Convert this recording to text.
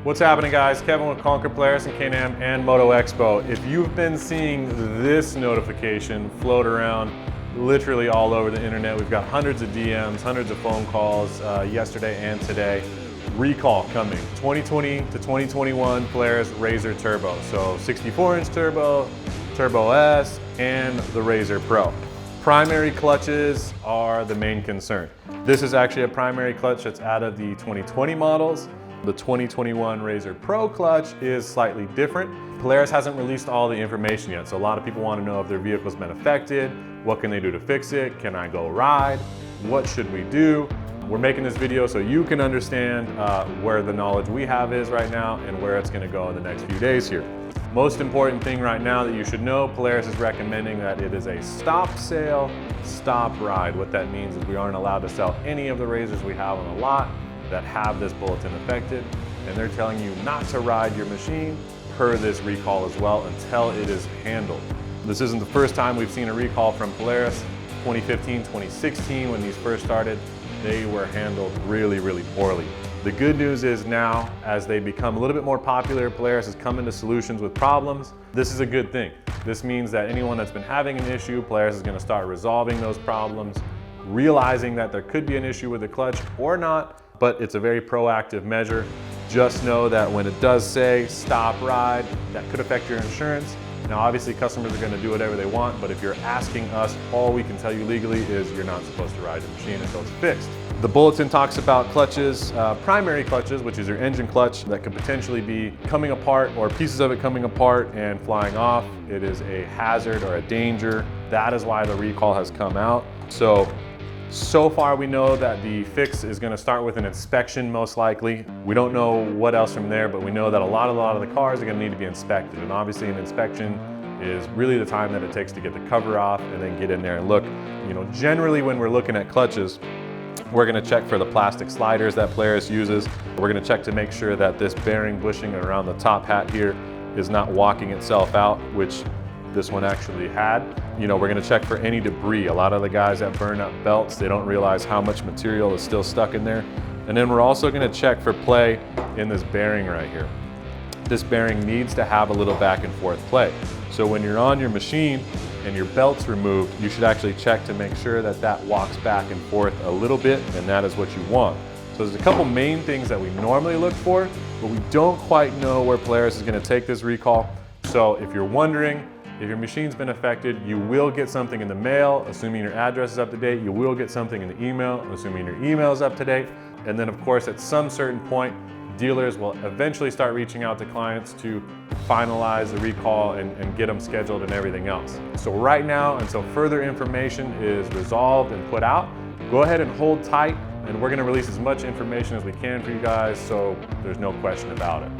What's happening, guys? Kevin with Conquer Polaris and Can-Am and Moto Expo. If you've been seeing this notification float around literally all over the internet, we've got hundreds of DMs, hundreds of phone calls yesterday and today. Recall coming, 2020 to 2021 Polaris RZR Turbo. So 64-inch turbo, Turbo S, and the RZR Pro. Primary clutches are the main concern. This is actually a primary clutch that's out of the 2020 models. The 2021 RZR Pro clutch is slightly different. Polaris hasn't released all the information yet, so a lot of people want to know if their vehicle's been affected, what can they do to fix it, can I go ride, what should we do? We're making this video so you can understand where the knowledge we have is right now and where it's going to go in the next few days here. Most important thing right now that you should know, Polaris is recommending that it is a stop sale, stop ride. What that means is we aren't allowed to sell any of the RZRs we have on the lot that have this bulletin affected, and they're telling you not to ride your machine per this recall as well until it is handled. This isn't the first time we've seen a recall from Polaris. 2015, 2016, when these first started, they were handled really, really poorly. The good news is now, as they become a little bit more popular, Polaris is coming to solutions with problems. This is a good thing. This means that anyone that's been having an issue, Polaris is going to start resolving those problems, realizing that there could be an issue with the clutch or not, but it's a very proactive measure. Just know that when it does say stop ride, that could affect your insurance. Now, obviously, customers are going to do whatever they want, but if you're asking us, all we can tell you legally is you're not supposed to ride the machine until it's fixed. The bulletin talks about clutches, primary clutches, which is your engine clutch that could potentially be coming apart or pieces of it coming apart and flying off. It is a hazard or a danger. That is why the recall has come out. So far we know that the fix is going to start with an inspection most likely. We don't know what else from there, but we know that a lot of the cars are going to need to be inspected. And obviously an inspection is really the time that it takes to get the cover off and then get in there and look. You know, generally when we're looking at clutches, we're going to check for the plastic sliders that Polaris uses. We're going to check to make sure that this bearing bushing around the top hat here is not walking itself out, which this one actually had. You know, we're going to check for any debris. A lot of the guys that burn up belts, they don't realize how much material is still stuck in there. And then we're also going to check for play in this bearing right here. This bearing needs to have a little back and forth play. So when you're on your machine and your belt's removed, you should actually check to make sure that that walks back and forth a little bit, and that is what you want. So there's a couple main things that we normally look for, but we don't quite know where Polaris is going to take this recall. So if you're wondering, if your machine's been affected, you will get something in the mail, assuming your address is up to date. You will get something in the email, assuming your email is up to date. And then of course, at some certain point, dealers will eventually start reaching out to clients to finalize the recall and get them scheduled and everything else. So right now, until further information is resolved and put out, go ahead and hold tight, and we're gonna release as much information as we can for you guys, so there's no question about it.